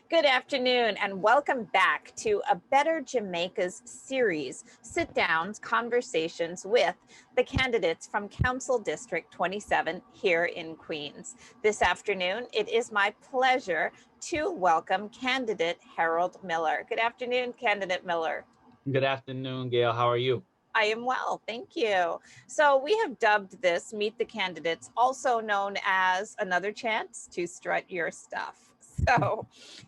Good afternoon and welcome back to A Better Jamaica's series, sit-downs, conversations with the candidates from Council District 27 here in Queens. This afternoon, it is my pleasure to welcome candidate Harold Miller. Good afternoon, candidate Miller. Good afternoon, Gail. How are you? I am well, thank you. So we have dubbed this Meet the Candidates, also known as another chance to strut your stuff. So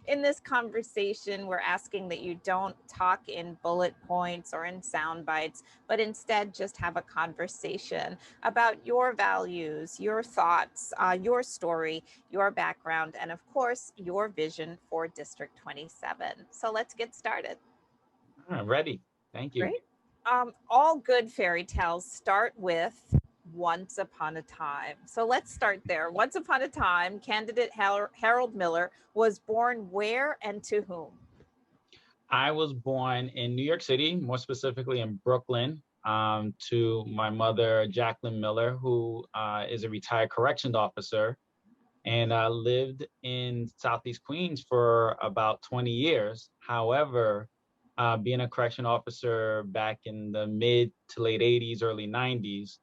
in this conversation, we're asking that you don't talk in bullet points or in sound bites, but instead just have a conversation about your values, your thoughts, your story, your background, and of course, your vision for District 27. So let's get started. Ready. Thank you. Great. All good fairy tales start with once upon a time. So let's start there. Once upon a time, candidate Harold Miller was born where and to whom? I was born in New York City, more specifically in Brooklyn, to my mother, Jacqueline Miller, who is a retired corrections officer. And I lived in Southeast Queens for about 20 years. However, being a correction officer back in the mid to late 80s, early 90s,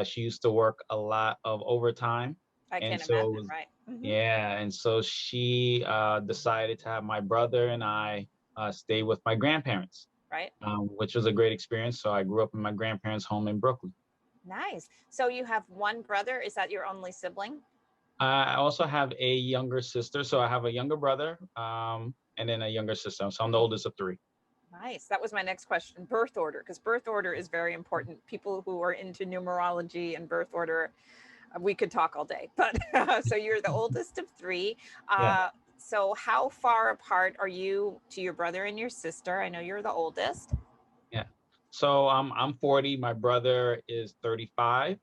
she used to work a lot of overtime. I And can't so, imagine, right? yeah, and so she decided to have my brother and I stay with my grandparents, Right. which was a great experience. So I grew up in my grandparents' home in Brooklyn. Nice. So you have one brother. Is that your only sibling? I also have a younger sister. So I have a younger brother and then a younger sister. So I'm the oldest of three. Nice. That was my next question. Birth order, because birth order is very important. People who are into numerology and birth order, we could talk all day. But so you're the oldest of three. Yeah. So how far apart are you to your brother and your sister? I know you're the oldest. Yeah. So I'm 40. My brother is 35,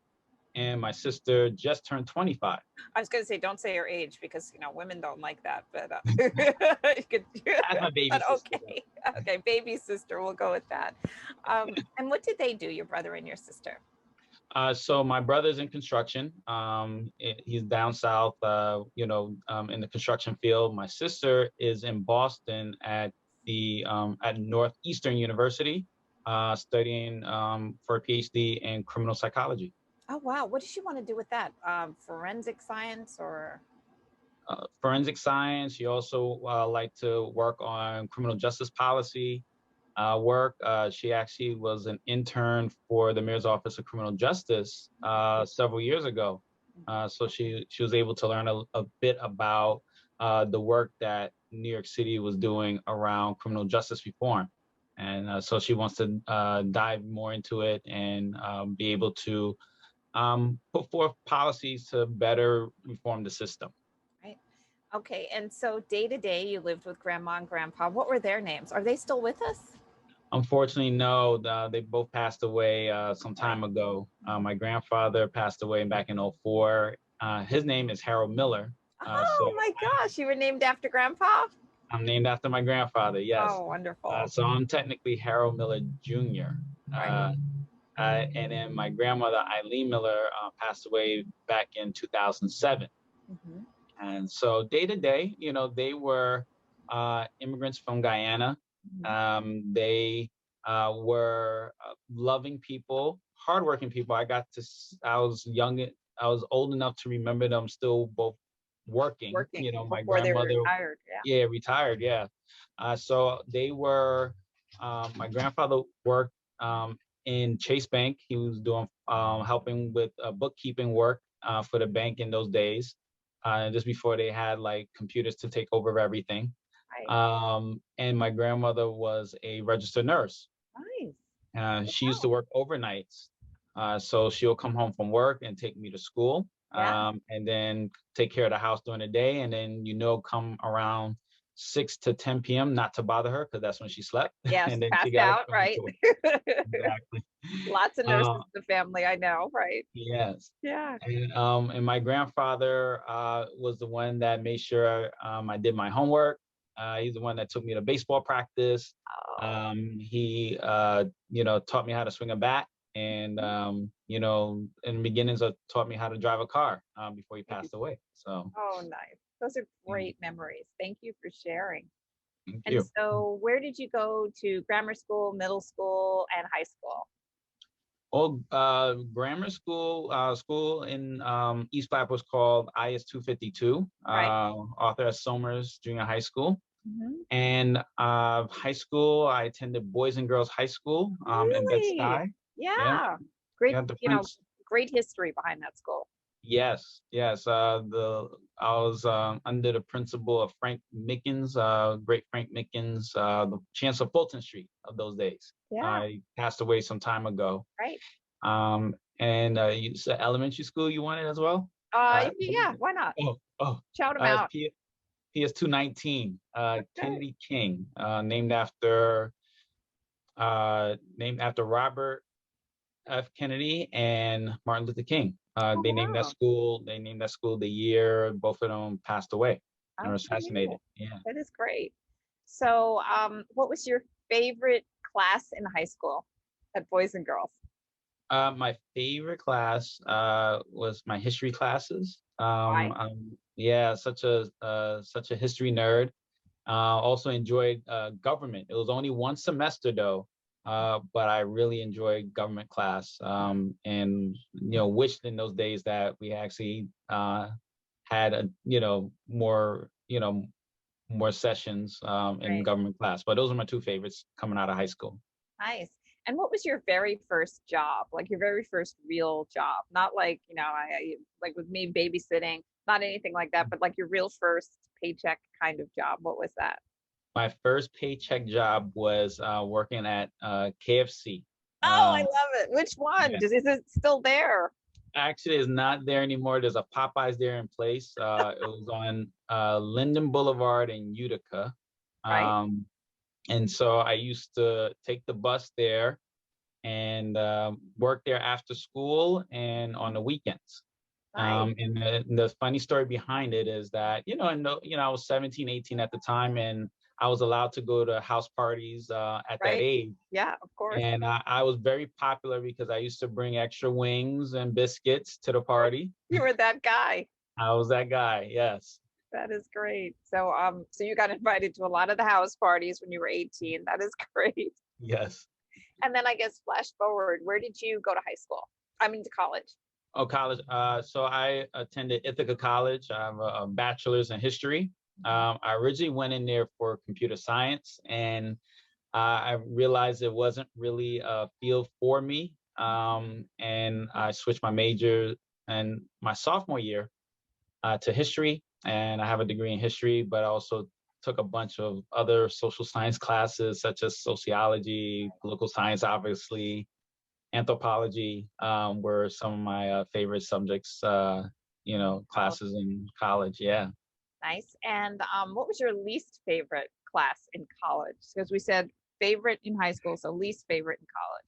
and my sister just turned 25. I was going to say, don't say your age because women don't like that. But you could, That's my baby but sister. okay, okay, baby sister. We'll go with that. And what did they do, your brother and your sister? So my brother's in construction. He's down south, in the construction field. My sister is in Boston at Northeastern University, studying for a PhD in criminal psychology. Oh wow, what does she want to do with that? Forensic science or? Forensic science. She also liked to work on criminal justice policy work. She actually was an intern for the Mayor's Office of Criminal Justice several years ago. So she was able to learn a bit about the work that New York City was doing around criminal justice reform. And so she wants to dive more into it and be able to put forth policies to better reform the system. Right. Okay, and so day to day, you lived with grandma and grandpa. What were their names? Are they still with us? Unfortunately, no. They both passed away some time ago. My grandfather passed away back in '04. His name is Harold Miller. Oh my gosh, you were named after grandpa? I'm named after my grandfather, yes. Oh, wonderful. So I'm technically Harold Miller Jr. Right. And then my grandmother, Eileen Miller, passed away back in 2007. Mhm. And so day to day, they were immigrants from Guyana. They were loving people, hardworking people. I was young, I was old enough to remember them still both working. Working My before they were grandmother, retired. Yeah. yeah, retired, yeah. So they were, my grandfather worked in Chase Bank. He was doing, helping with bookkeeping work for the bank in those days just before they had like computers to take over everything. Right. And my grandmother was a registered nurse. Nice. She used to work overnights. So she'll come home from work and take me to school Yeah. and then take care of the house during the day. And then, come around 6 to 10 p.m., not to bother her because that's when she slept. Yes, And then she passed got up out, and went right? to work. Exactly. Lots of nurses Uh, in the family, I know, right? yes. Yeah. And my grandfather was the one that made sure I did my homework. He's the one that took me to baseball practice. Oh. He, taught me how to swing a bat, and in the beginnings, taught me how to drive a car before he passed away. So Oh, nice. Those are Mm, great memories. Thank you for sharing. thank And you. so, where did you go to grammar school, middle school, and high school? Oh, grammar school, school in East Black was called IS 252, Right. Arthur S. Somers Junior High School. Hmm. And high school, I attended Boys and Girls High School in Really? Bed-Stuy. Yeah, Yeah. Great, yeah, the French. great history behind that school. Yes, yes. I was under the principal of Frank Mickens, great Frank Mickens, the Chancellor of Fulton Street of those days. Yeah. He passed away some time ago. Right. And you said elementary school you wanted as well? What was Yeah, it? why not? Oh, Shout them it's out. PS 219, Okay. Kennedy King, named after Robert F. Kennedy and Martin Luther King. Oh, They named that wow. school. They named that school the year both of them passed away and were assassinated. Unbelievable. Yeah. That is great. So, what was your favorite class in high school at Boys and Girls? My favorite class was my history classes. Why? Yeah, such a history nerd. Also enjoyed government. It was only one semester though, but I really enjoyed government class. And wished in those days that we actually had more sessions in Right. government class. But those are my two favorites coming out of high school. Nice. And what was your very first job? Like your very first real job? Not like, like with me babysitting, not anything like that, but like your real first paycheck kind of job. What was that? My first paycheck job was working at KFC. Oh, I Uh, love it. Which one? yeah, Is it still there? actually, it's not there anymore. There's a Popeyes there in place. It was on Linden Boulevard in Utica. Right. Um, and so I used to take the bus there and work there after school and on the weekends. Nice. And the funny story behind it is that, I was 17, 18 at the time, and I was allowed to go to house parties at that Right. age. Yeah, of course. And I was very popular because I used to bring extra wings and biscuits to the party. You were that guy. I was that guy, yes. That is great. So, so you got invited to a lot of the house parties when you were 18. That is great. Yes. And then I guess flash forward, where did you go to high school? I mean, to college. Oh, college. So I attended Ithaca College. I have a bachelor's in history. Mhm. I originally went in there for computer science, and I realized it wasn't really a field for me. And I switched my major and my sophomore year to history, and I have a degree in history, but I also took a bunch of other social science classes such as sociology, political science, obviously, anthropology were some of my favorite subjects, Oh, classes in college. Yeah. nice. And what was your least favorite class in college? Because we said favorite in high school, so least favorite in college.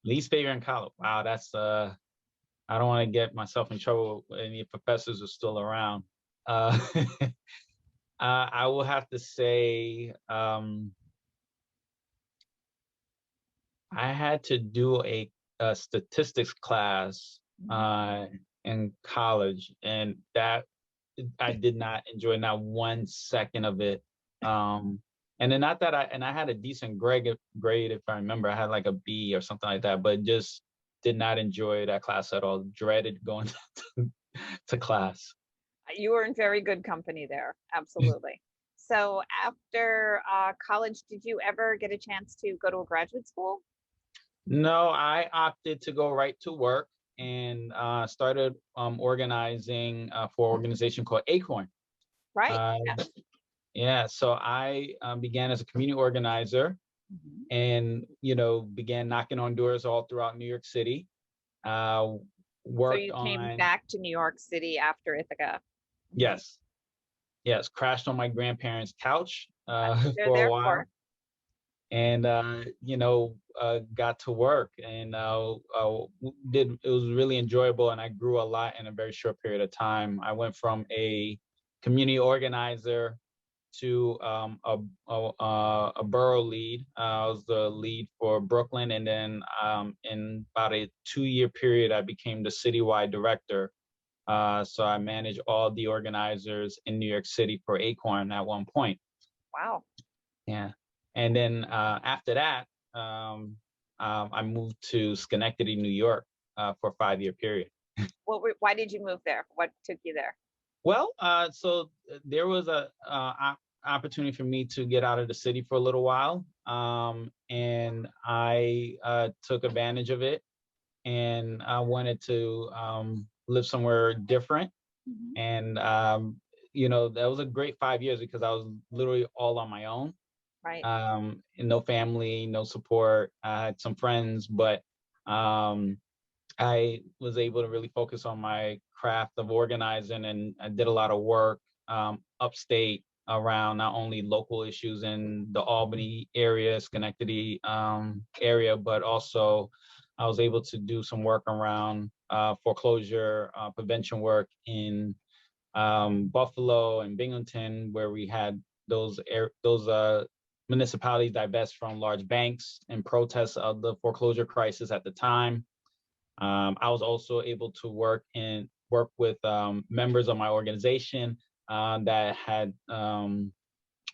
Least favorite in college. Wow, that's I don't want to get myself in trouble when any professors are still around. Uh, I will have to say I had to do a statistics class Mhm. in college, and that I did not enjoy not 1 second of it. And then not that I had a decent grade if I remember. I had like a B or something like that, but just did not enjoy that class at all. Dreaded going to class. You were in very good company there. Absolutely. So after college, did you ever get a chance to go to a graduate school? No, I opted to go right to work and started organizing for an organization called Acorn. Right. Uh, Yeah. yeah, so I began as a community organizer Mhm. and began knocking on doors all throughout New York City. Uh, So Worked you came on, back to New York City after Ithaca. Mhm. yes, yes, crashed on my grandparents' couch That's what they're for a there while, for. and got to work and did it was really enjoyable, and I grew a lot in a very short period of time. I went from a community organizer to a borough lead. I was the lead for Brooklyn, and then in about a 2-year period, I became the citywide director So I managed all the organizers in New York City for Acorn at one point. Wow. Yeah. And then after that, I moved to Schenectady, New York for a 5-year period. Why did you move there? What took you there? Well, so there was a opportunity for me to get out of the city for a little while, and I took advantage of it, and I wanted to live somewhere different. Mhm. And that was a great 5 years because I was literally all on my own, Right. and no family, no support. I had some friends, but um, I was able to really focus on my craft of organizing, and I did a lot of work upstate around not only local issues in the Albany area, Schenectady area, but also I was able to do some work around foreclosure prevention work in Buffalo and Binghamton, where we had those municipalities divest from large banks in protest of the foreclosure crisis at the time. I was also able to work with members of my organization that had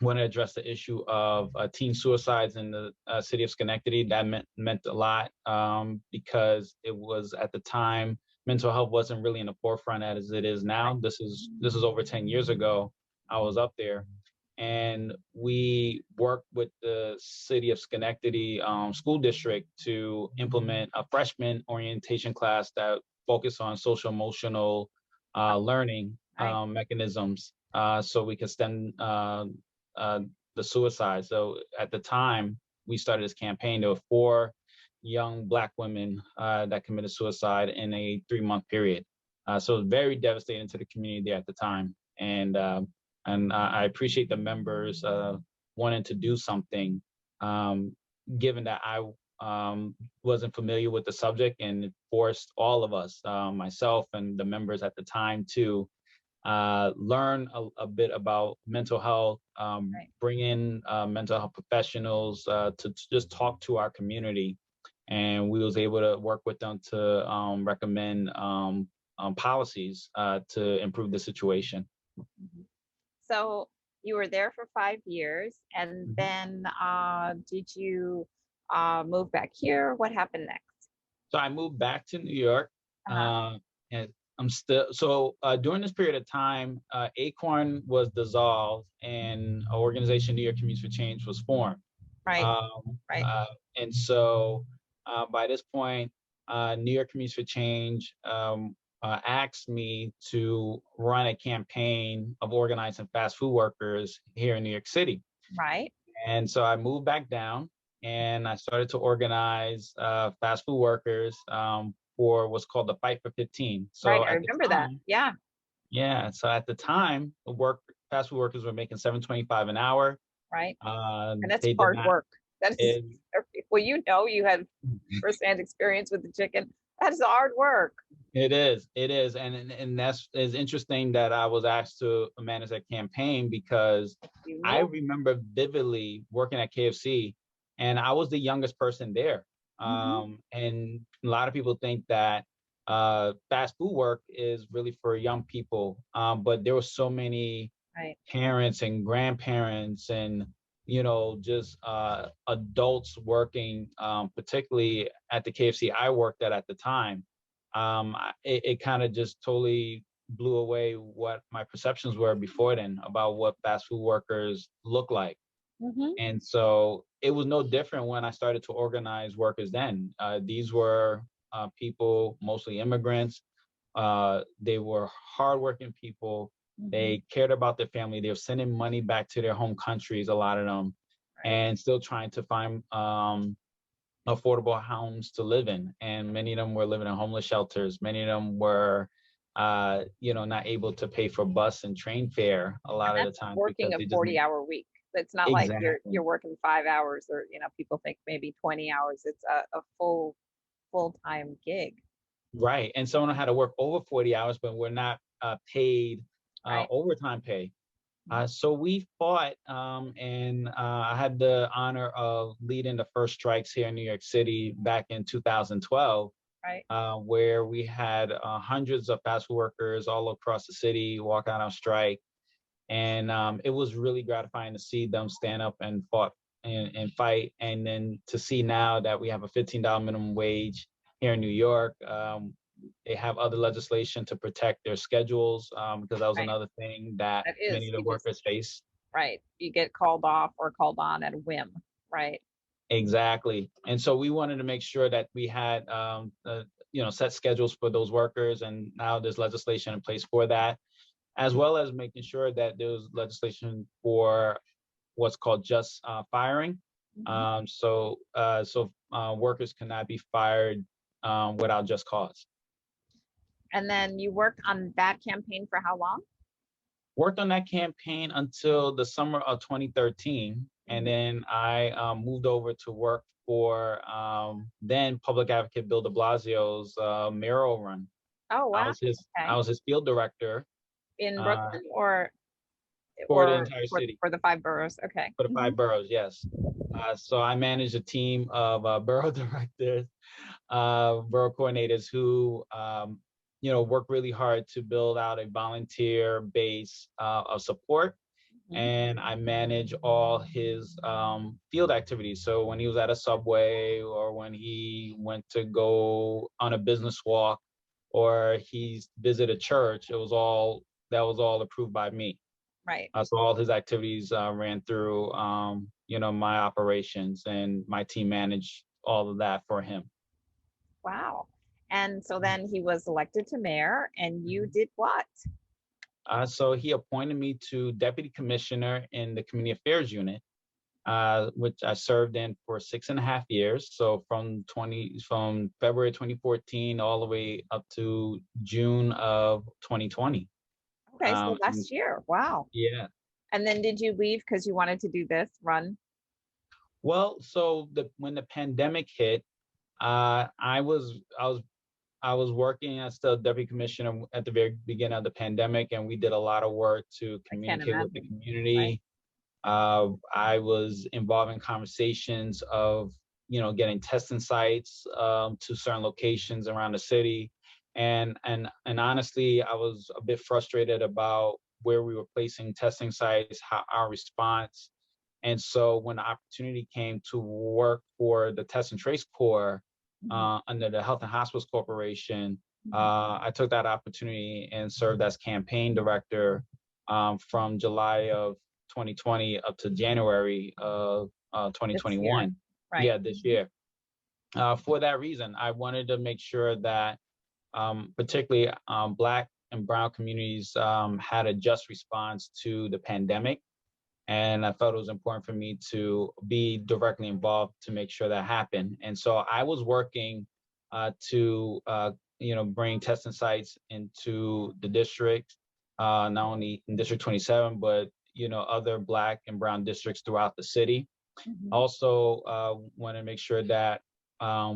want to address the issue of teen suicides in the city of Schenectady. That meant a lot because it was at the time mental health wasn't really in the forefront as it is now. This is over 10 years ago. I was up there, and we worked with the city of Schenectady school district to implement a freshman orientation class that focused on social emotional learning Right. mechanisms, so we could stem uh, the suicide. So at the time we started this campaign, there were 4 young Black women that committed suicide in a 3-month period. So it was very devastating to the community at the time. And I appreciate the members wanting to do something, given that I wasn't familiar with the subject, and it forced all of us, myself and the members at the time, to learn a bit about mental health, Right. bring in mental health professionals to just talk to our community. And we was able to work with them to recommend policies to improve the situation. Mhm. So you were there for 5 years, and Mhm. then did you move back here? What happened next? So I moved back to New York, Uh-huh. and I'm still so during this period of time, Acorn was dissolved, and an organization, New York Communities for Change, was formed. Right. Um, Right. uh, and so by this point, New York Communities for Change asked me to run a campaign of organizing fast food workers here in New York City. Right. And so I moved back down, and I started to organize fast food workers for what's called the Fight for 15. Right. So I at the remember that. time, Yeah. yeah, so at the time, fast food workers were making 7.25 an hour. Right. And that's They did hard not. work. That is, It, well, you had firsthand experience with the chicken. That is hard work. it is, and that's is interesting that I was asked to manage that campaign because You I knew. remember vividly working at KFC, and I was the youngest person there. Hmm. And a lot of people think that fast food work is really for young people, but there were so many Right. parents and grandparents and just adults working, particularly at the KFC I worked at the time. It kind of just totally blew away what my perceptions were before then about what fast food workers look like. Hmm. And so it was no different when I started to organize workers then. These were people, mostly immigrants. They were hardworking people. Hmm. They cared about their family. They were sending money back to their home countries, a lot of them, Right. and still trying to find affordable homes to live in. And many of them were living in homeless shelters. Many of them were, not able to pay for bus and train fare a And lot of the that's times because working a they just 40-hour week. It's not like you're exactly working 5 hours, or people think maybe 20 hours. It's a full-time gig. right. And someone had to work over 40 hours, but we're not paid Right. overtime pay. Mhm. So we fought, and I had the honor of leading the first strikes here in New York City back in 2012. Right. where we had hundreds of fast food workers all across the city walk out on strike. And it was really gratifying to see them stand up and fought and fight. And then to see now that we have a $15 minimum wage here in New York, they have other legislation to protect their schedules, because that was Right. another thing that That is, many of the you just, workers face. right. You get called off or called on at a whim. Right. Exactly. And so we wanted to make sure that we had, set schedules for those workers. And now there's legislation in place for that, as well as making sure that there's legislation for what's called just firing. Mhm. Workers cannot be fired without just cause. And then you worked on that campaign for how long? Worked on that campaign until the summer of 2013. And Mhm. then I moved over to work for then public advocate Bill de Blasio's mayoral run. Oh, I wow. was his I Okay. was his field director In uh, Brooklyn for the entire city. for the five boroughs. Okay. For the Mhm. 5 boroughs, yes. So I manage a team of borough directors, borough coordinators who, work really hard to build out a volunteer base of support. Mhm. And I manage all his field activities. So when he was at a subway, or when he went to go on a business walk, or he's visited church, that was all approved by me. Right. So all his activities ran through, my operations, and my team managed all of that for him. Wow. And so then he was elected to mayor, and you did what? So he appointed me to deputy commissioner in the community affairs unit, which I served in for 6.5 years. So from February 2014 all the way up to June of 2020. Okay, so And last year. Wow. yeah, And then did you leave because you wanted to do this run? well, so when the pandemic hit, I was working as the deputy commissioner at the very beginning of the pandemic, and we did a lot of work to I can't communicate with the imagine. Right. community. I was involved in conversations of, getting testing sites to certain locations around the city, and honestly, I was a bit frustrated about where we were placing testing sites, how our response. And so when the opportunity came to work for the Test and Trace Corps Mhm. under the Health and Hospice Corporation, Mhm. I took that opportunity and served as campaign director from July of 2020 up to January of This year. 2021. Right. Yeah, this year. For that reason, I wanted to make sure that particularly Black and Brown communities had a just response to the pandemic. And I felt it was important for me to be directly involved to make sure that happened. And so I was working to bring testing sites into the district, not only in District 27, but other Black and Brown districts throughout the city. Mhm. Also, want to make sure that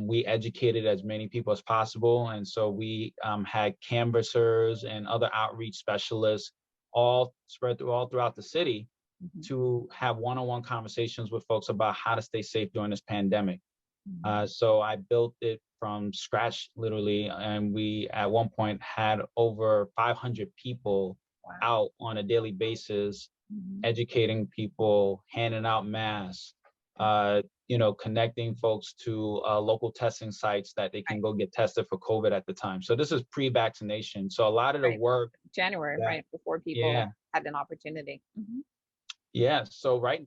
we educated as many people as possible. And so we had canvassers and other outreach specialists all spread all throughout the city Mhm. to have one-on-one conversations with folks about how to stay safe during this pandemic. Mhm. So I built it from scratch, literally, and we at one point had over 500 people Wow. out on a daily basis, Mhm. educating people, handing out masks, connecting folks to local testing sites that they can Right. go get tested for COVID at the time. So this is pre-vaccination. So a lot of the Right. work January, that, right before yeah, people had an opportunity. Mhm. yeah. So right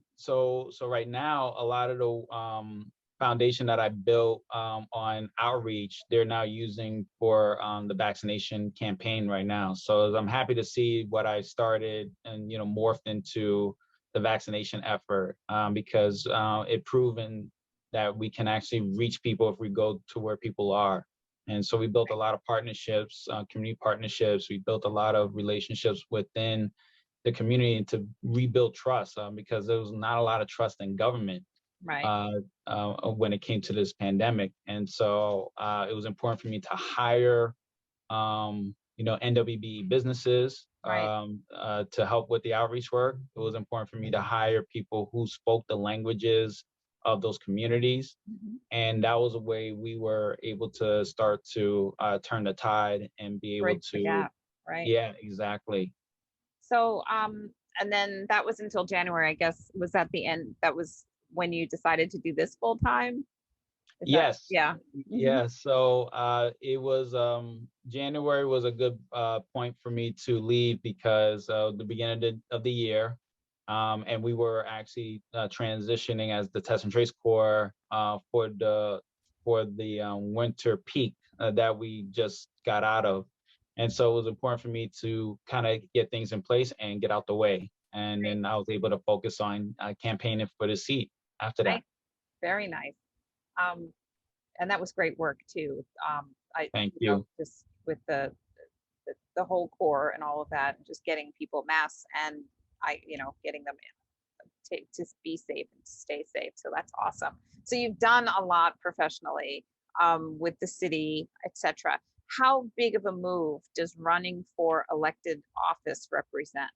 now, a lot of the foundation that I built on outreach, they're now using for the vaccination campaign right now. So I'm happy to see what I started and morphed into the vaccination effort, because it proven that we can actually reach people if we go to where people are. And so we built a lot of partnerships, community partnerships. We built a lot of relationships within the community to rebuild trust, because there was not a lot of trust in government Right. uh, when it came to this pandemic. And so it was important for me to hire, NWBE businesses Right. to help with the outreach work. It was important for me to hire people who spoke the languages of those communities. And that was a way we were able to start to turn the tide and be able Bridge the to, gap, right? yeah, exactly. So, and then that was until January, I guess. Was that the end? That was when you decided to do this full time? Is that, Yes. yeah. Yeah. So it was January was a good point for me to leave because the beginning of the year, and we were actually transitioning as the Test and Trace Corps for the winter peak that we just got out of, and so it was important for me to kind of get things in place and get out the way, and Great. then I was able to focus on campaigning for the seat after that. Nice. Very nice. Um, and that was great work too. Thank you. Just with the whole core and all of that, and just getting people masks and getting them to be safe and to stay safe. So that's awesome. So you've done a lot professionally with the city, etc. How big of a move does running for elected office represent?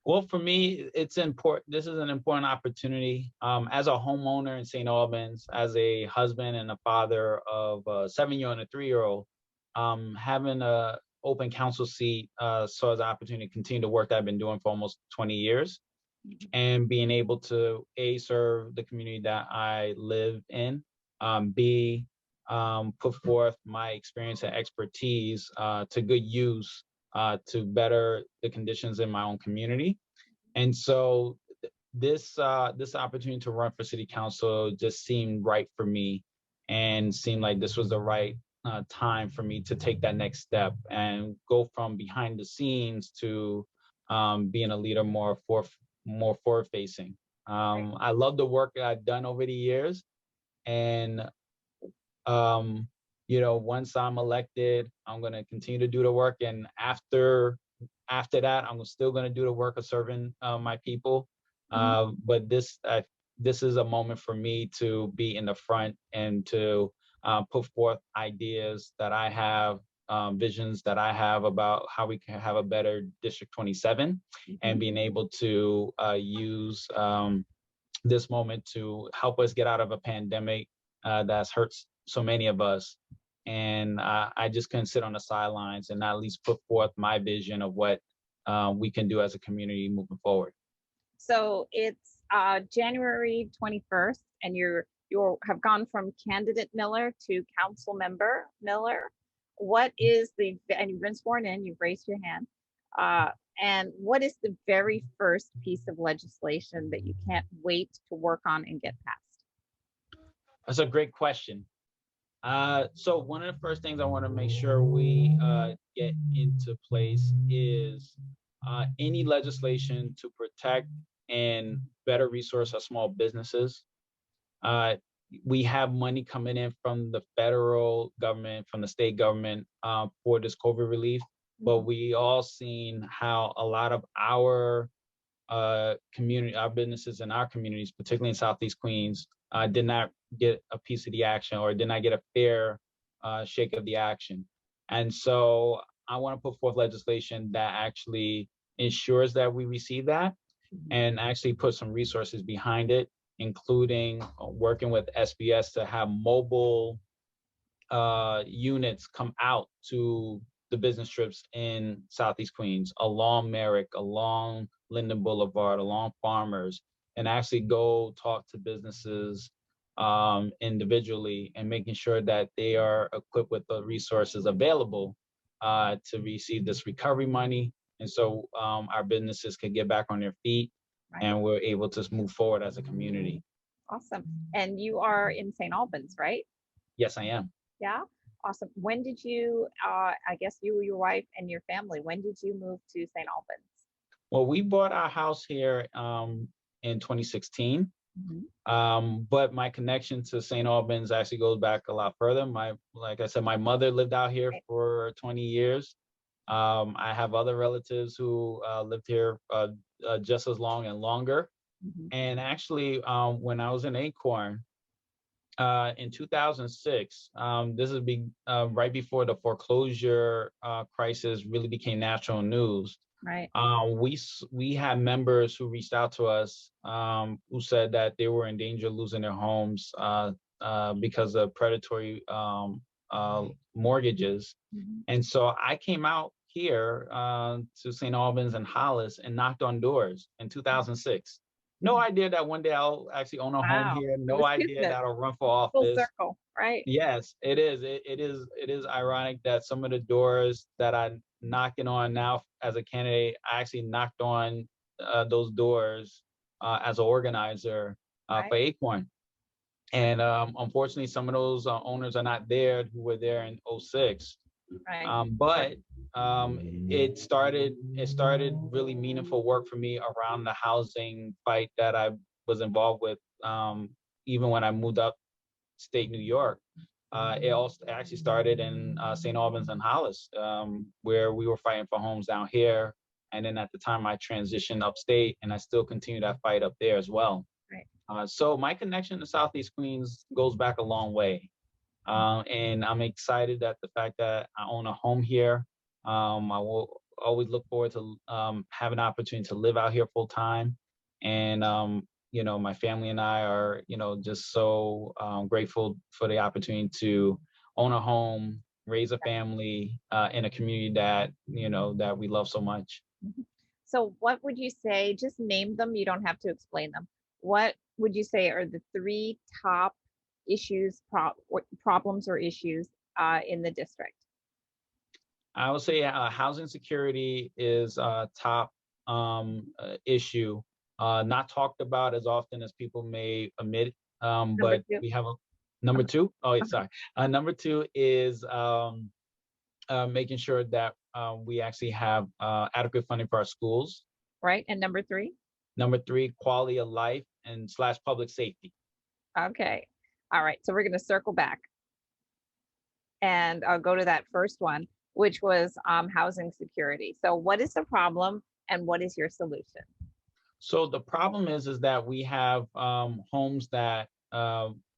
Well, for me, it's important. This is an important opportunity. As a homeowner in St. Albans, as a husband and a father of a 7-year-old and a 3-year-old, having a open council seat saw as an opportunity to continue the work that I've been doing for almost 20 years, and being able to serve the community that I live in, b put forth my experience and expertise to good use to better the conditions in my own community. And so this opportunity to run for city council just seemed right for me, and seemed like this was the right time for me to take that next step and go from behind the scenes to being a leader more forward facing. I love the work that I've done over the years, and um, once I'm elected, I'm going to continue to do the work. And after that, I'm still going to do the work of serving my people. But this is a moment for me to be in the front and to put forth ideas that I have, visions that I have about how we can have a better District 27, and being able to use this moment to help us get out of a pandemic that's hurt so many of us. And I just couldn't sit on the sidelines and not at least put forth my vision of what we can do as a community moving forward. So it's January 21st, and you have gone from candidate Miller to council member Miller. What is and you've been sworn in, you've raised your hand. And what is the very first piece of legislation that you can't wait to work on and get passed? That's a great question. So one of the first things I want to make sure we get into place is any legislation to protect and better resource our small businesses. We have money coming in from the federal government, from the state government for this COVID relief, but we all seen how a lot of our our businesses in our communities, particularly in Southeast Queens, did not get a piece of the action, or did not get a fair shake of the action. And so I want to put forth legislation that actually ensures that we receive that, and actually put some resources behind it, including working with SBS to have mobile units come out to the business trips in Southeast Queens, along Merrick, along Linden Boulevard, along Farmers, and actually go talk to businesses individually, and making sure that they are equipped with the resources available to receive this recovery money. And so our businesses can get back on their feet, and we're able to move forward as a community. Awesome. And you are in St. Albans, right? Yes, I am. Yeah. Awesome. When did you, I guess you, your wife, and your family, when did you move to St. Albans? Well, we bought our house here in 2016. But my connection to St. Albans actually goes back a lot further. Like I said, my mother lived out here for 20 years. I have other relatives who lived here just as long and longer. And actually, when I was in Acorn in 2006, this is right before the foreclosure crisis really became national news. Right. We had members who reached out to us, who said that they were in danger of losing their homes because of predatory mortgages. Mhm. And so I came out here to St. Albans and Hollis and knocked on doors in 2006. No Mhm. idea that one day I'll actually own a home Wow. here. It No was idea kismet. that I'll run for Full office. circle. Right. Yes, it is. It is ironic that some of the doors that I'm knocking on now as a candidate, I actually knocked on those doors as an organizer Right. for Acorn. And unfortunately, some of those owners are not there who were there in '06. Right. But it started really meaningful work for me around the housing fight that I was involved with, even when I moved upstate New York. It also actually started in St. Albans and Hollis, where we were fighting for homes down here. And then at the time, I transitioned upstate, and I still continue that fight up there as well. Right. So my connection to Southeast Queens goes back a long way. And I'm excited at the fact that I own a home here. I will always look forward to having an opportunity to live out here full time. And, my family and I are, just so grateful for the opportunity to own a home, raise a family in a community that, that we love so much. Mhm. So what would you say, just name them, you don't have to explain them. What would you say are the three top issues, problems or issues in the district? I would say housing security is a top issue, not talked about as often as people may admit. Number But two. we have a number two. Oh, yeah, Okay. sorry. Number two is making sure that we actually have adequate funding for our schools. Right. And number three. Number three, quality of life and slash public safety. Okay. All right. So we're going to circle back and I'll go to that first one, which was housing security. So what is the problem and what is your solution? So the problem is that we have homes that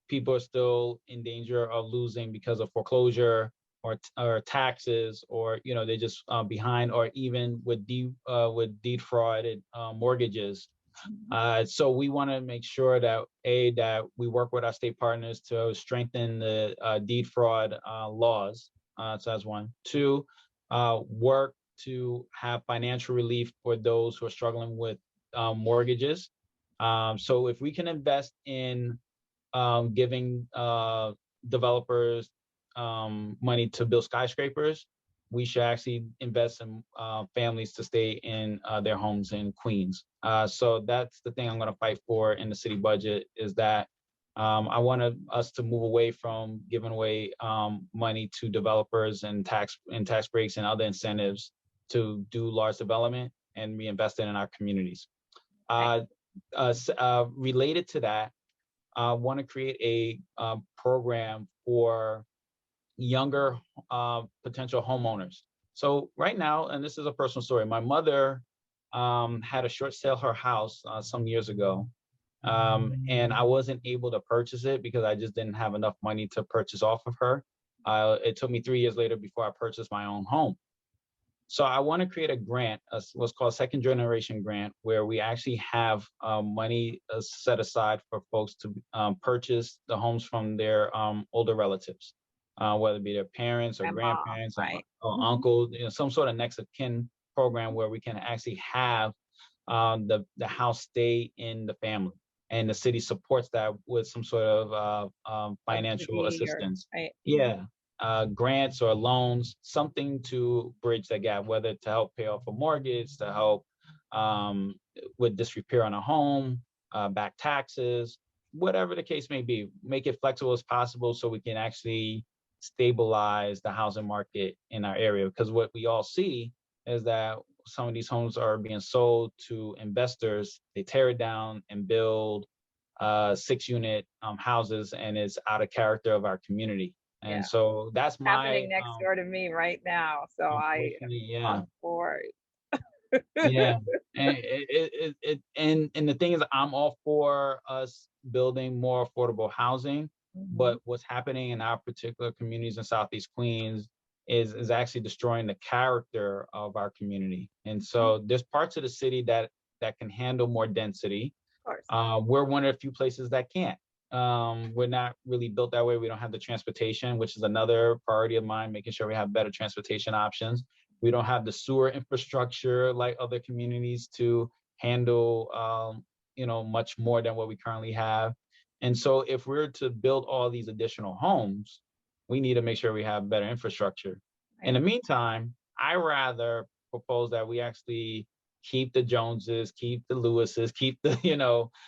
people are still in danger of losing because of foreclosure or taxes, or they're just behind, or even with defrauded mortgages. Mhm. So we want to make sure that that we work with our state partners to strengthen the deed fraud laws. So that's one. Two, work to have financial relief for those who are struggling with mortgages. So if we can invest in giving developers money to build skyscrapers, we should actually invest in families to stay in their homes in Queens. So that's the thing I'm going to fight for in the city budget, is that I want us to move away from giving away money to developers and tax breaks and other incentives to do large development, and reinvest it in our communities. Okay. Related to that, I want to create a program for younger potential homeowners. So right now, and this is a personal story, my mother had a short sale her house some years ago, and I wasn't able to purchase it because I just didn't have enough money to purchase off of her. It took me 3 years later before I purchased my own home. So I want to create a grant, what's called second generation grant, where we actually have money set aside for folks to purchase the homes from their older relatives, whether it be their parents or Grandma. grandparents Right. or Mhm. uncle, some sort of next of kin program where we can actually have the house stay in the family, and the city supports that with some sort of financial Subsidy or assistance. right. Mhm. Yeah, grants or loans, something to bridge that gap, whether to help pay off a mortgage, to help um, with disrepair on a home, back taxes, whatever the case may be. Make it flexible as possible so we can actually stabilize the housing market in our area. Because what we all see is that some of these homes are being sold to investors. They tear it down and build 6-unit houses, and it's out of character of our community. And Yeah. so that's my Happening next door to me right now. So I am unfortunately, yeah. on board. Yeah, and and the thing is, I'm all for us building more affordable housing, Mhm. but what's happening in our particular communities in Southeast Queens is actually destroying the character of our community. And so there's parts of the city that can handle more density. Of course. We're one of the few places that can't. We're not really built that way. We don't have the transportation, which is another priority of mine, making sure we have better transportation options. We don't have the sewer infrastructure like other communities to handle, much more than what we currently have. And so if we're to build all these additional homes, we need to make sure we have better infrastructure. Right. In the meantime, I rather propose that we actually keep the Joneses, keep the Lewises, keep the,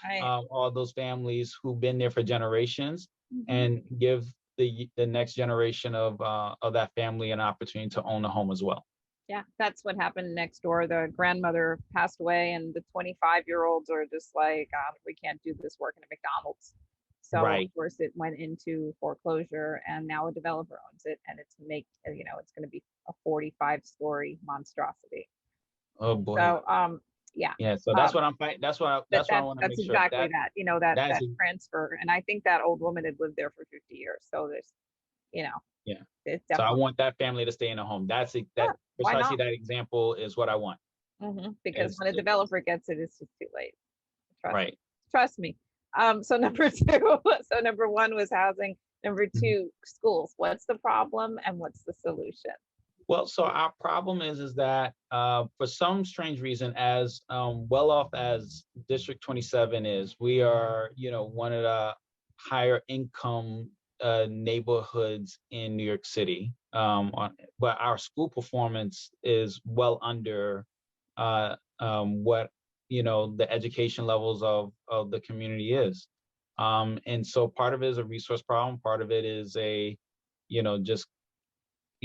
Right. all those families who've been there for generations, Mhm. and give the next generation of that family an opportunity to own a home as well. Yeah, that's what happened next door. The grandmother passed away, and the 25-year-olds are just like, we can't do this work in a McDonald's. So Right. of course it went into foreclosure, and now a developer owns it, and it's it's going to be a 45-story monstrosity. Oh boy. So yeah. Yeah. So that's Um, what I'm fighting. That's what I want to that's make sure exactly that that, that's that transfer. And I think that old woman had lived there for 50 years. So there's, you know, yeah. it's So I definitely, want that family to stay in a home. That yeah, why precisely not? that example is what I want. Because Is when a to, developer gets it, it's just too late. right. Trust me. So number two, so number one was housing. Number Mhm. two, schools. What's the problem and what's the solution? Well, so our problem is that for some strange reason, as well off as District 27 is, we are, one of the higher income neighborhoods in New York City. But our school performance is well under what the education levels of the community is. And so part of it is a resource problem. Part of it is just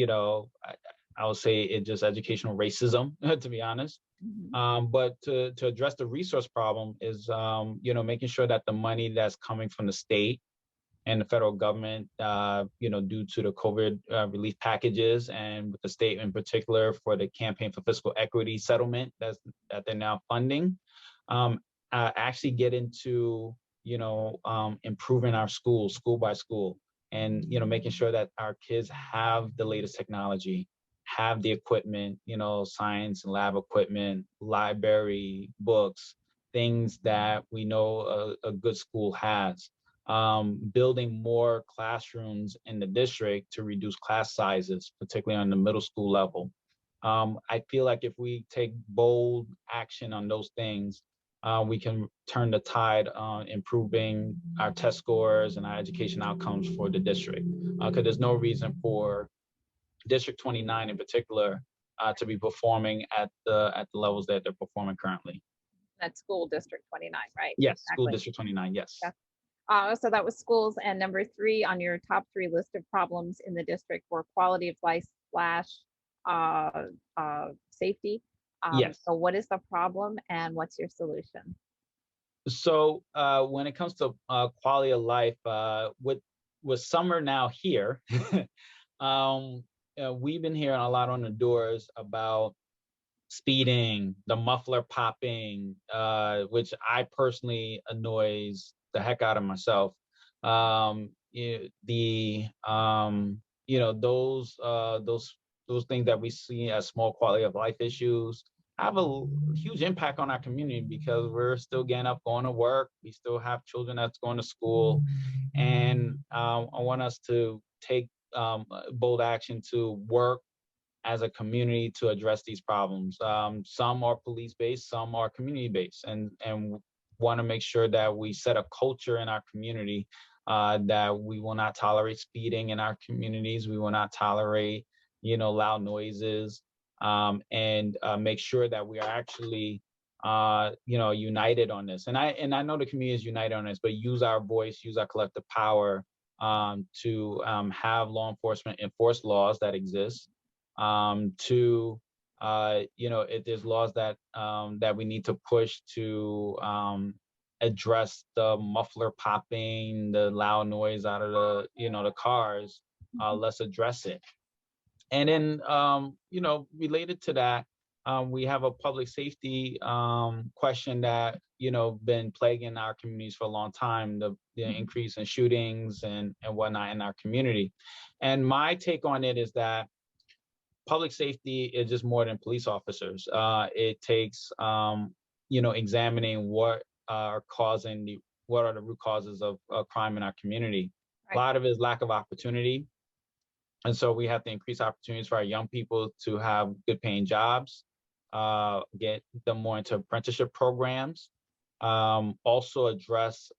I would say it just educational racism, to be honest. Mhm. But to address the resource problem is, making sure that the money that's coming from the state and the federal government, due to the COVID relief packages, and with the state in particular for the campaign for fiscal equity settlement that they're now funding, actually get into, improving our schools, school by school, and making sure that our kids have the latest technology, have the equipment, science and lab equipment, library, books, things that we know a good school has. Building more classrooms in the district to reduce class sizes, particularly on the middle school level. I feel like if we take bold action on those things, we can turn the tide on improving our test scores and our education outcomes for the district. Because there's no reason for District 29 in particular to be performing at the levels that they're performing currently. That's school district 29, right? Yes, school Exactly. District 29. Yes. Yeah. So that was schools. And number three on your top three list of problems in the district were quality of life slash uh, safety. Yes. So what is the problem and what's your solution? So when it comes to quality of life, with summer now here, we've been hearing a lot on the doors about speeding, the muffler popping, which I personally annoys the heck out of myself. Those things that we see as small quality of life issues have a huge impact on our community because we're still getting up, going to work. We still have children that's going to school, and I want us to take bold action to work as a community to address these problems. Some are police-based, some are community-based, and want to make sure that we set a culture in our community that we will not tolerate speeding in our communities. We will not tolerate, loud noises, and make sure that we are actually, united on this. And I know the community is united on this, but use our voice, use our collective power to have law enforcement enforce laws that exist. If there's laws that we need to push to address the muffler popping, the loud noise out of the cars, let's address it. And then, related to that, we have a public safety question that, been plaguing our communities for a long time, the increase in shootings and whatnot in our community. And my take on it is that public safety is just more than police officers. It takes, examining what are what are the root causes of crime in our community. A Right. lot of it is lack of opportunity. And so we have to increase opportunities for our young people to have good paying jobs, get them more into apprenticeship programs, also address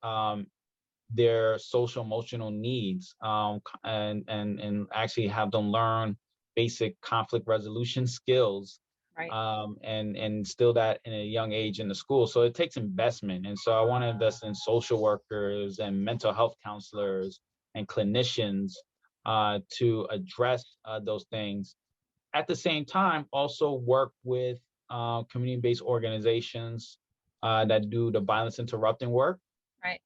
their social emotional needs, and actually have them learn basic conflict resolution skills, Right. and instill that in a young age in the school. So it takes investment. And so I want to invest in social workers and mental health counselors and clinicians, to address those things. At the same time, also work with community-based organizations that do the violence interrupting work, Right.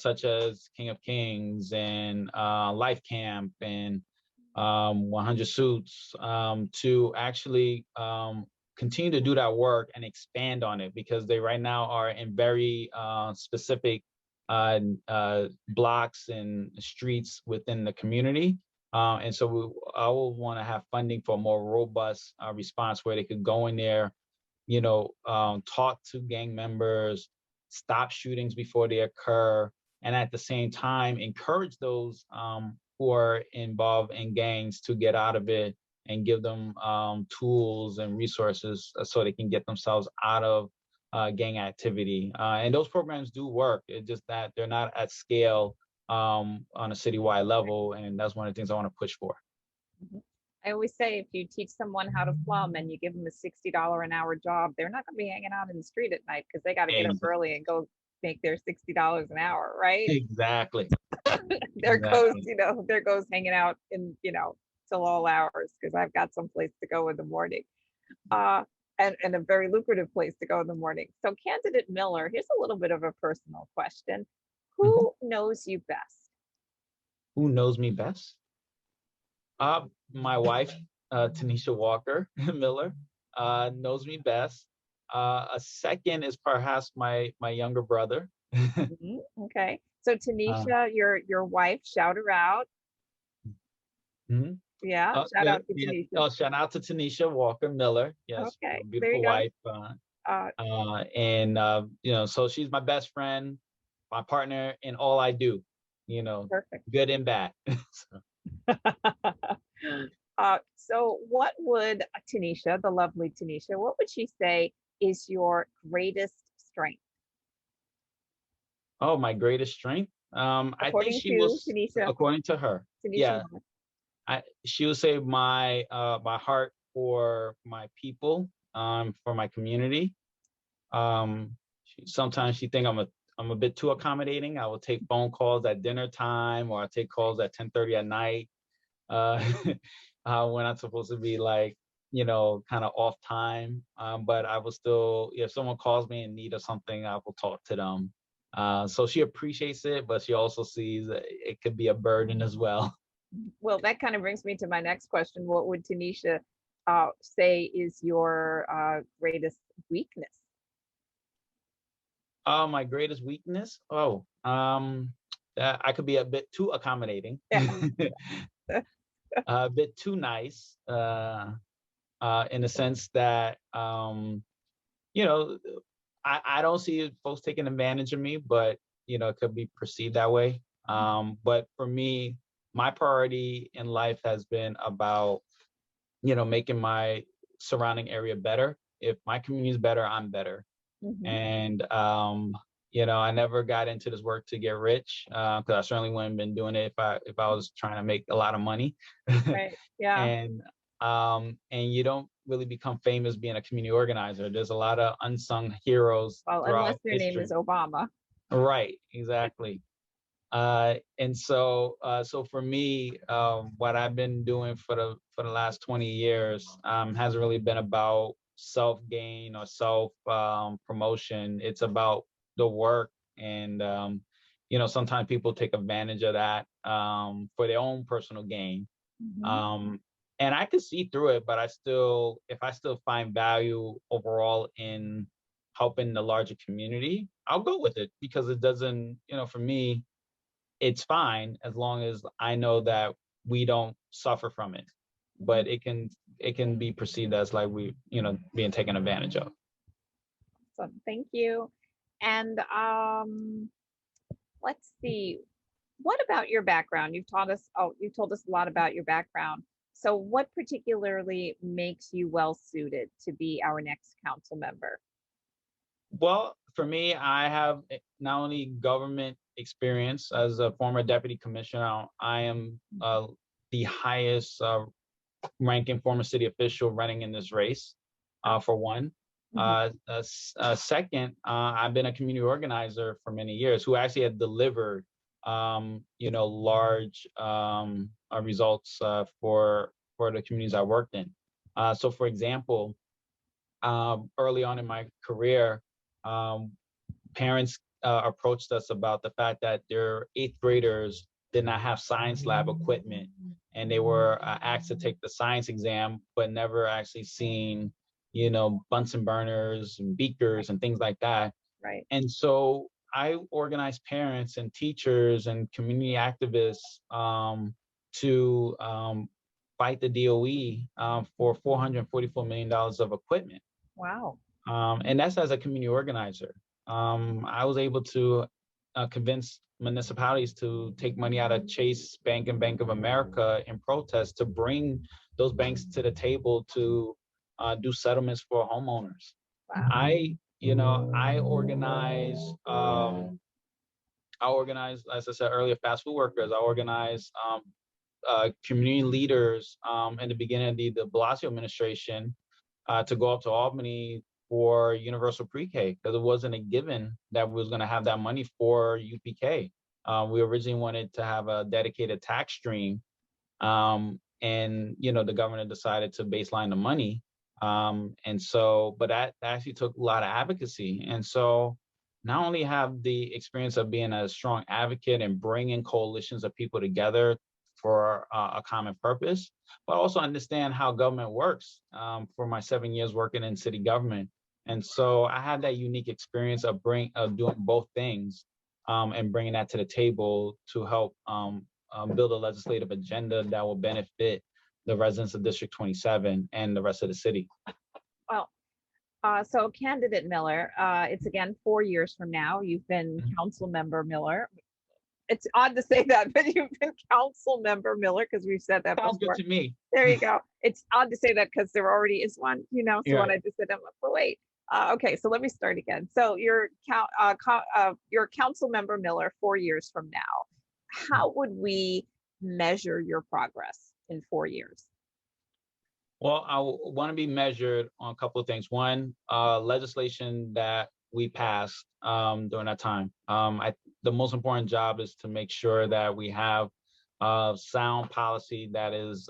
such as King of Kings and Life Camp and 100 Suits, to actually continue to do that work and expand on it, because they right now are in very specific blocks and streets within the community. And so I will want to have funding for a more robust response where they could go in there, talk to gang members, stop shootings before they occur, and at the same time encourage those who are involved in gangs to get out of it, and give them tools and resources so they can get themselves out of gang activity. And those programs do work. It's just that they're not at scale on a citywide level, and that's one of the things I want to push for. Mhm. I always say if you teach someone how to plumb and you give them a $60 an hour job, they're not going to be hanging out in the street at night because they got to get up early and go make their $60 an hour, right? Exactly. There goes, there goes hanging out in, till all hours because I've got some place to go in the morning. And a very lucrative place to go in the morning. So Candidate Miller, here's a little bit of a personal question. Who knows you best? Who knows me best? My wife, Tanisha Walker Miller, knows me best. A second is perhaps my younger brother. Okay. So Tanisha, your wife, shout her out. Mhm. Yeah, shout out to Yeah. Tanisha. Oh, shout out to Tanisha Walker Miller. Yes, Okay, there beautiful you go. wife. Uh, And so she's my best friend, my partner in all I do. Perfect. Good and bad. So what would Tanisha, the lovely Tanisha, what would she say is your greatest strength? Oh, my greatest strength. I think According she to was, Tanisha, according to her. Tanisha Yeah, Moore. she would say my heart for my people, for my community. Sometimes she think I'm a bit too accommodating. I will take phone calls at dinner time, or I take calls at 10:30 at night, uh, when I'm supposed to be like, kind of off time. But I will still, if someone calls me in need of something, I will talk to them. So she appreciates it, but she also sees that it could be a burden as well. Well, that kind of brings me to my next question. What would Tanisha say is your greatest weakness? My greatest weakness? That I could be a bit too accommodating, Yeah. a bit too nice, in the sense that, you know, I don't see folks taking advantage of me, but it could be perceived that way. But for me, my priority in life has been about, making my surrounding area better. If my community is better, I'm better. Mhm. And I never got into this work to get rich, because I certainly wouldn't have been doing it if I was trying to make a lot of money. Right. Yeah. And you don't really become famous being a community organizer. There's a lot of unsung heroes Well, unless throughout their name is history. Obama. Right, exactly. And so for me, what I've been doing for the last 20 years, hasn't really been about self gain or self promotion. It's about the work, and sometimes people take advantage of that for their own personal gain. Mhm. Um, and I could see through it, but if I still find value overall in helping the larger community, I'll go with it, because it doesn't, for me, it's fine as long as I know that we don't suffer from it. Mhm. But it can it can be perceived as like we, being taken advantage of. So thank you. And let's see. What about your background? You told us a lot about your background. So what particularly makes you well suited to be our next council member? Well, for me, I have not only government experience as a former deputy commissioner. I am the highest ranking former city official running in this race, for one. Second, I've been a community organizer for many years who actually had delivered, large results for the communities I worked in. So, for example, early on in my career, um, parents approached us about the fact that their eighth graders did not have science lab equipment, and they were asked to take the science exam, but never actually seen, Bunsen burners and beakers and things like that. Right. And so I organized parents and teachers and community activists to fight the DOE for $444 million of equipment. Wow. And that's as a community organizer. I was able to convince municipalities to take money out of Chase Bank and Bank of America in protest to bring those banks to the table to do settlements for homeowners. Wow. I organize, as I said earlier, fast food workers. I organize community leaders in the beginning of the de Blasio administration to go up to Albany for universal pre-K, because it wasn't a given that we was going to have that money for UPK. We originally wanted to have a dedicated tax stream, and the governor decided to baseline the money, and so, but that actually took a lot of advocacy. And so, not only have the experience of being a strong advocate and bringing coalitions of people together for a common purpose, but also understand how government works for my 7 years working in city government. And so I had that unique experience of doing both things, and bringing that to the table to help build a legislative agenda that will benefit the residents of District 27 and the rest of the city. Well, so candidate Miller, it's again 4 years from now. You've been council member Miller. It's odd to say that, but you've been council member Miller, because we've said that Sounds before. good to me. There you go. It's odd to say that because there already is one, So Yeah. when I just said, I'm like, but wait. Okay, so let me start again. So you're council member Miller 4 years from now. How would we measure your progress in 4 years? Well, I want to be measured on a couple of things. One, legislation that we passed during that time. The most important job is to make sure that we have sound policy that is,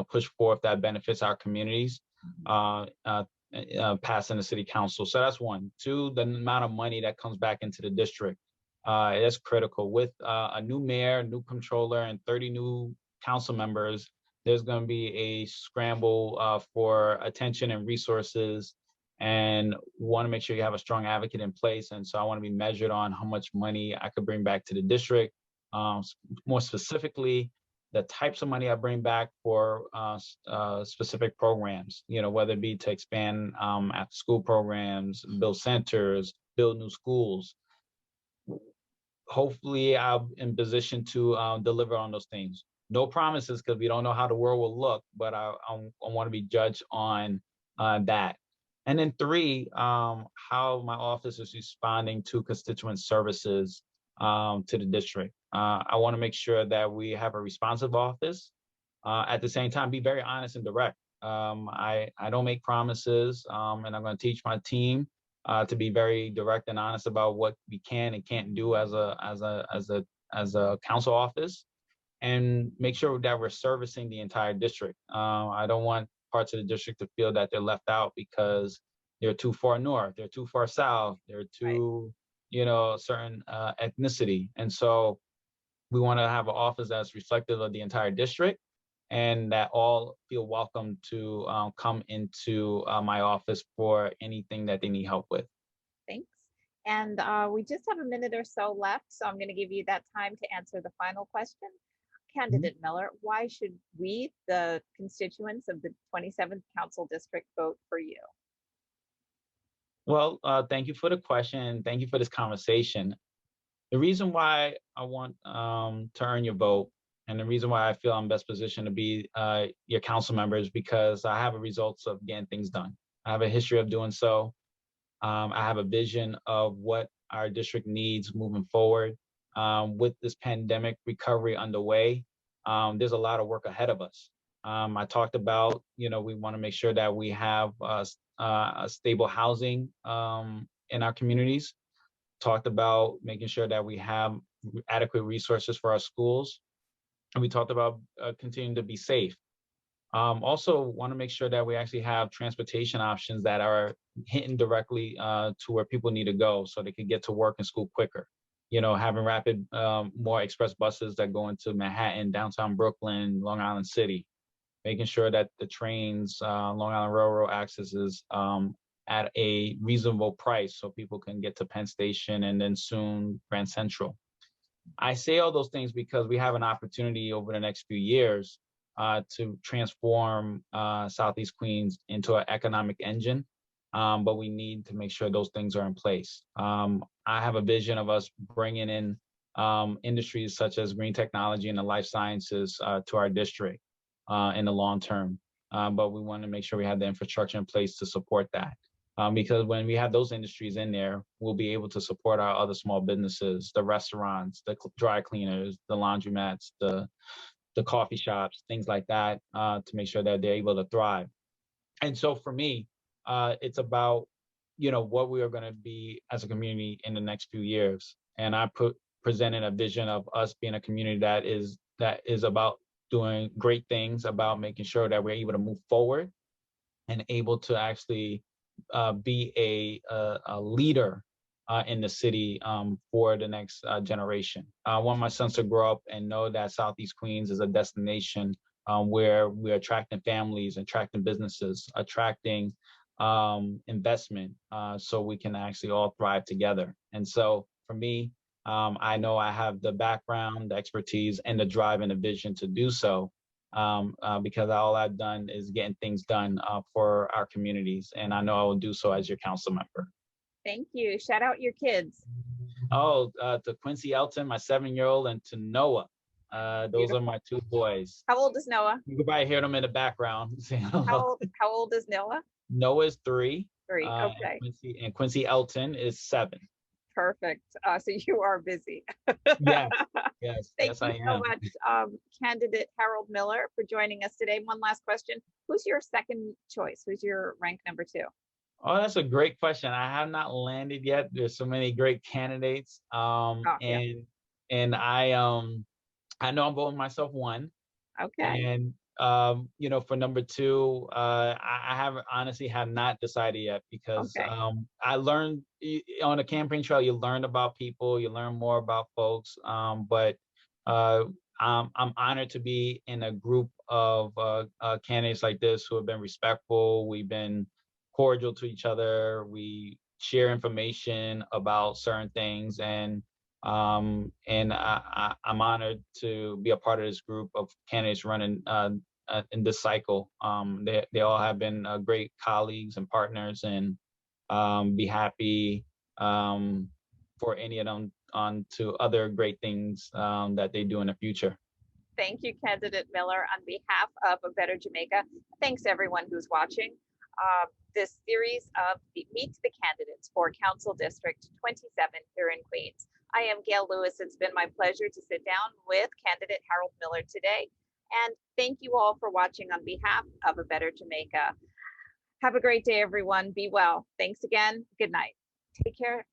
pushed forth that benefits our communities, passed in the city council. So that's one. Two, the amount of money that comes back into the district. It's critical. With a new mayor, new controller, and 30 new council members, there's going to be a scramble for attention and resources, and want to make sure you have a strong advocate in place. And so I want to be measured on how much money I could bring back to the district. More specifically, the types of money I bring back for specific programs, whether it be to expand after school programs, build centers, build new schools. Hopefully I'm in position to deliver on those things. No promises, because we don't know how the world will look, but I want to be judged on that. And then three, how my office is responding to constituent services to the district. I want to make sure that we have a responsive office. At the same time, be very honest and direct. I don't make promises, and I'm going to teach my team to be very direct and honest about what we can and can't do as a council office, and make sure that we're servicing the entire district. I don't want parts of the district to feel that they're left out because they're too far north, they're too far south, they're too, certain ethnicity. And so we want to have an office that's reflective of the entire district, and that all feel welcome to come into my office for anything that they need help with. Thanks. And we just have a minute or so left, so I'm going to give you that time to answer the final question. Candidate Miller, why should we, the constituents of the 27th Council District, vote for you? Well, thank you for the question. Thank you for this conversation. The reason why I want to earn your vote, and the reason why I feel I'm best positioned to be your council member, is because I have a results of getting things done. I have a history of doing so. I have a vision of what our district needs moving forward. With this pandemic recovery underway, there's a lot of work ahead of us. I talked about, we want to make sure that we have a stable housing in our communities. Talked about making sure that we have adequate resources for our schools. And we talked about continuing to be safe. Also want to make sure that we actually have transportation options that are hitting directly to where people need to go so they can get to work and school quicker. Having rapid, more express buses that go into Manhattan, downtown Brooklyn, Long Island City, making sure that the trains, Long Island Railroad accesses at a reasonable price so people can get to Penn Station and then soon Grand Central. I say all those things because we have an opportunity over the next few years to transform Southeast Queens into an economic engine, but we need to make sure those things are in place. I have a vision of us bringing in industries such as green technology and the life sciences to our district in the long term, but we want to make sure we have the infrastructure in place to support that. Because when we have those industries in there, we'll be able to support our other small businesses, the restaurants, the dry cleaners, the laundromats, the coffee shops, things like that, to make sure that they're able to thrive. And so for me, it's about, what we are going to be as a community in the next few years. And I presented a vision of us being a community that is about doing great things, about making sure that we're able to move forward and able to actually be a leader in the city for the next generation. I want my sons to grow up and know that Southeast Queens is a destination where we're attracting families, attracting businesses, attracting investment, so we can actually all thrive together. And so for me, I know I have the background, the expertise, and the drive and the vision to do so. Because all I've done is getting things done for our communities, and I know I will do so as your council member. Thank you. Shout out your kids. Oh, to Quincy Elton, my 7-year-old, and to Noah. Those are my two boys. How old is Noah? You can probably hear them in the background. How old is Noah? Noah is 3. 3. Okay. And Quincy Elton is 7. Perfect. So you are busy. Yes. Thank you so much, candidate Harold Miller, for joining us today. One last question. Who's your second choice? Who's your rank number 2? Oh, that's a great question. I have not landed yet. There's so many great candidates. And I know I'm voting myself 1. Okay. And for number 2, I honestly have not decided yet, because I learned on a campaign trail, you learn about people, you learn more about folks. But I'm honored to be in a group of candidates like this who have been respectful. We've been cordial to each other. We share information about certain things, and I'm honored to be a part of this group of candidates running in this cycle. They all have been great colleagues and partners, and be happy for any of them on to other great things that they do in the future. Thank you, candidate Miller. On behalf of A Better Jamaica, thanks everyone who's watching this series of Meet the Candidates for Council District 27 here in Queens. I am Gail Lewis. It's been my pleasure to sit down with candidate Harold Miller today. And thank you all for watching on behalf of A Better Jamaica. Have a great day, everyone. Be well. Thanks again. Good night. Take care.